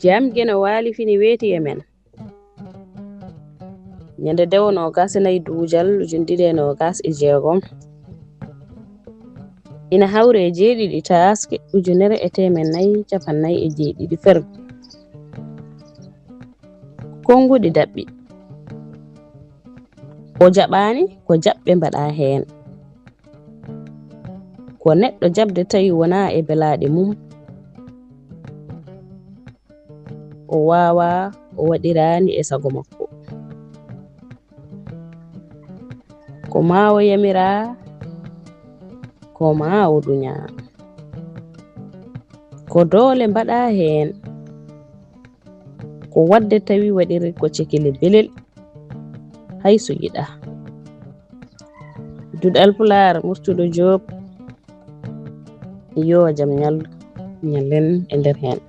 jamge no waali fini weeti e men. Ñande Dewo 24 Duujal 2026 ina hawre 7 taske 1447 fergo konguɗi daɓɓi o jaɓani ko jaɓɓe mbaɗa heen ko neɗɗo jaɓde tawi wona e belaaɗe mum o wawa o waɗirani e sago makko ko ma o yamira ko ma o dunya ko doole mbaɗa heen ko wadde tawi waɗiri ko cekili belel hayso yiɗa. Duɗal Pulaar Murtuɗo JOOB yo jam ñallen e nder heen.